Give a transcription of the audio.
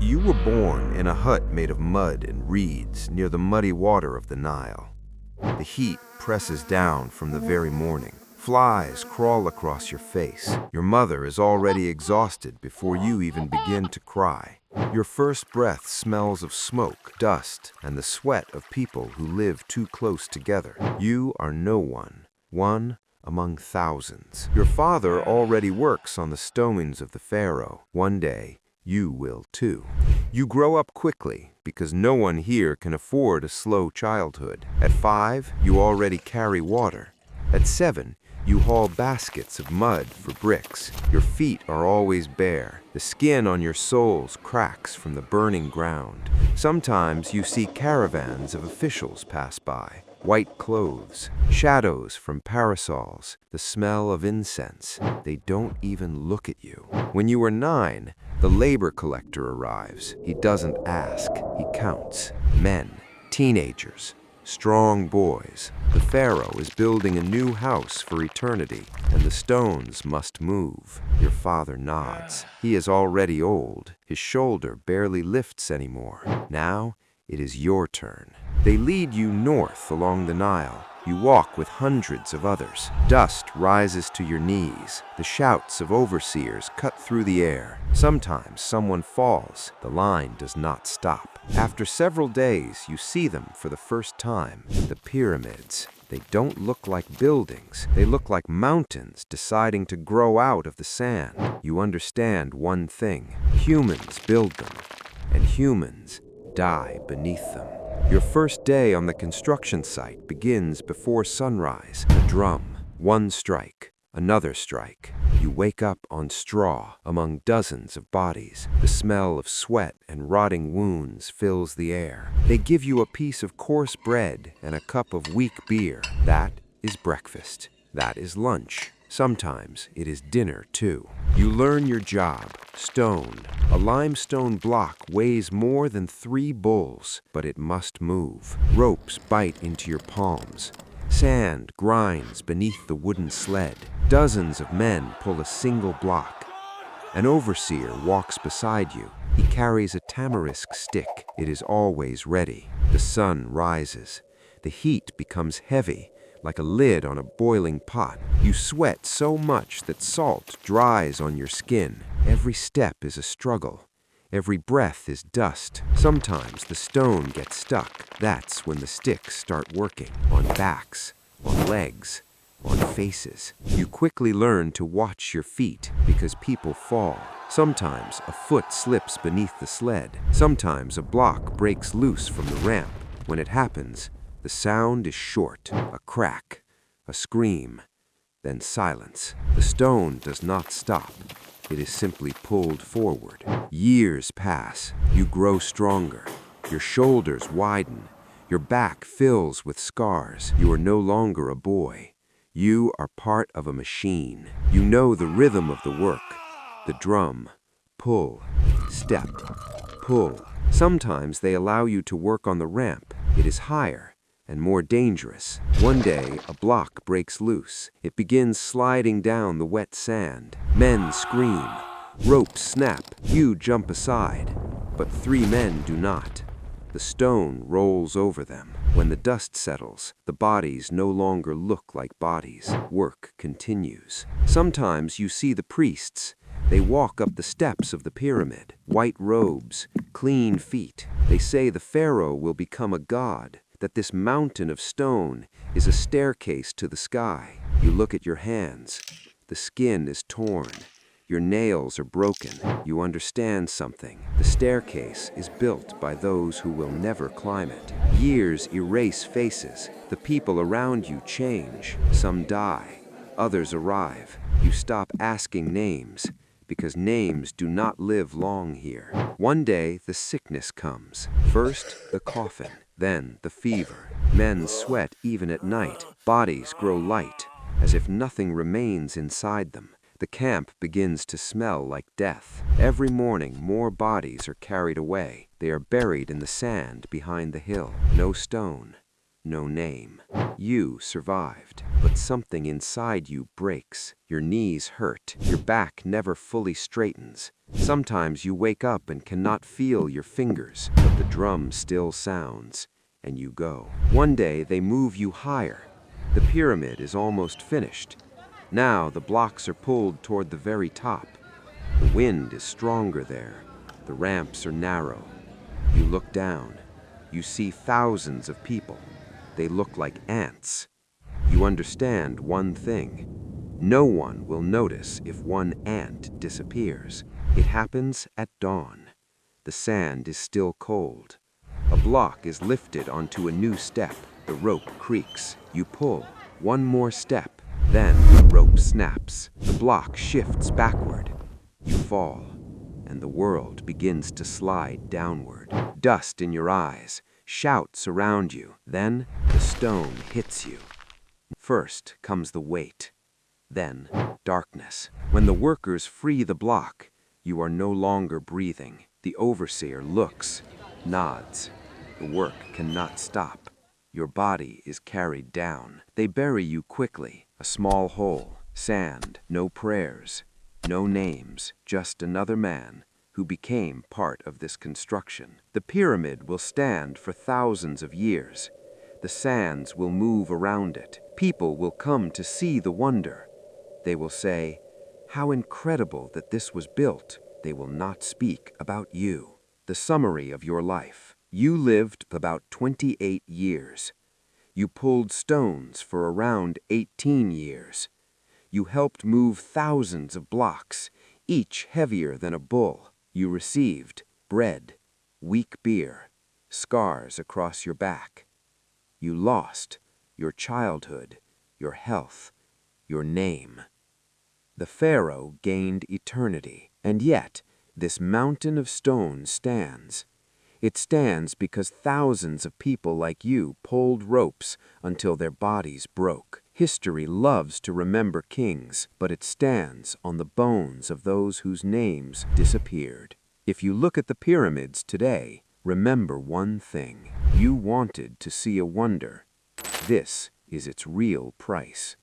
You were born in a hut made of mud and reeds near the muddy water of the Nile. The heat presses down from the very morning. Flies crawl across your face. Your mother is already exhausted before you even begin to cry. Your first breath smells of smoke, dust, and the sweat of people who live too close together. You are no one, one among thousands. Your father already works on the stones of the Pharaoh. One day, you will too. You grow up quickly because no one here can afford a slow childhood. At 5, you already carry water. At 7, you haul baskets of mud for bricks. Your feet are always bare. The skin on your soles cracks from the burning ground. Sometimes you see caravans of officials pass by. White clothes, shadows from parasols, the smell of incense. They don't even look at you. When you are 9, the labor collector arrives. He doesn't ask, he counts. Men, teenagers, strong boys. The Pharaoh is building a new house for eternity, and the stones must move. Your father nods. He is already old. His shoulder barely lifts anymore. Now, it is your turn. They lead you north along the Nile. You walk with hundreds of others. Dust rises to your knees. The shouts of overseers cut through the air. Sometimes someone falls. The line does not stop. After several days, you see them for the first time. The pyramids. They don't look like buildings. They look like mountains deciding to grow out of the sand. You understand one thing. Humans build them, and humans die beneath them. Your first day on the construction site begins before sunrise. A drum, one strike, another strike. You wake up on straw among dozens of bodies. The smell of sweat and rotting wounds fills the air. They give you a piece of coarse bread and a cup of weak beer. That is breakfast. That is lunch. Sometimes it is dinner, too. You learn your job. Stone. A limestone block weighs more than 3 bulls, but it must move. Ropes bite into your palms. Sand grinds beneath the wooden sled. Dozens of men pull a single block. An overseer walks beside you. He carries a tamarisk stick. It is always ready. The sun rises. The heat becomes heavy, like a lid on a boiling pot. You sweat so much that salt dries on your skin. Every step is a struggle. Every breath is dust. Sometimes the stone gets stuck. That's when the sticks start working. On backs, on legs, on faces. You quickly learn to watch your feet because people fall. Sometimes a foot slips beneath the sled. Sometimes a block breaks loose from the ramp. When it happens, the sound is short, a crack, a scream, then silence. The stone does not stop. It is simply pulled forward. Years pass. You grow stronger. Your shoulders widen. Your back fills with scars. You are no longer a boy. You are part of a machine. You know the rhythm of the work. The drum. Pull. Step. Pull. Sometimes they allow you to work on the ramp. It is higher and more dangerous. One day, a block breaks loose. It begins sliding down the wet sand. Men scream. Ropes snap. You jump aside. But 3 men do not. The stone rolls over them. When the dust settles, the bodies no longer look like bodies. Work continues. Sometimes you see the priests. They walk up the steps of the pyramid. White robes, clean feet. They say the Pharaoh will become a god, that this mountain of stone is a staircase to the sky. You look at your hands. The skin is torn. Your nails are broken. You understand something. The staircase is built by those who will never climb it. Years erase faces. The people around you change. Some die. Others arrive. You stop asking names, because names do not live long here. One day, the sickness comes. First, the coffin. Then the fever. Men sweat even at night. Bodies grow light, as if nothing remains inside them. The camp begins to smell like death. Every morning, more bodies are carried away. They are buried in the sand behind the hill. No stone, no name. You survived, but something inside you breaks. Your knees hurt, your back never fully straightens. Sometimes you wake up and cannot feel your fingers, but the drum still sounds, and you go. One day they move you higher. The pyramid is almost finished. Now the blocks are pulled toward the very top. The wind is stronger there. The ramps are narrow. You look down. You see thousands of people. They look like ants. You understand one thing. No one will notice if one ant disappears. It happens at dawn. The sand is still cold. A block is lifted onto a new step. The rope creaks. You pull. One more step. Then the rope snaps. The block shifts backward. You fall, and the world begins to slide downward. Dust in your eyes, shouts around you. Then the stone hits you. First comes the weight, then darkness. When the workers free the block, you are no longer breathing. The overseer looks, nods. The work cannot stop. Your body is carried down. They bury you quickly. A small hole, sand, no prayers, no names, just another man who became part of this construction. The pyramid will stand for thousands of years. The sands will move around it. People will come to see the wonder. They will say, "How incredible that this was built." They will not speak about you. The summary of your life. You lived about 28 years. You pulled stones for around 18 years. You helped move thousands of blocks, each heavier than a bull. You received bread, weak beer, scars across your back. You lost your childhood, your health, your name. The Pharaoh gained eternity, and yet this mountain of stone stands. It stands because thousands of people like you pulled ropes until their bodies broke. History loves to remember kings, but it stands on the bones of those whose names disappeared. If you look at the pyramids today, remember one thing. You wanted to see a wonder. This is its real price.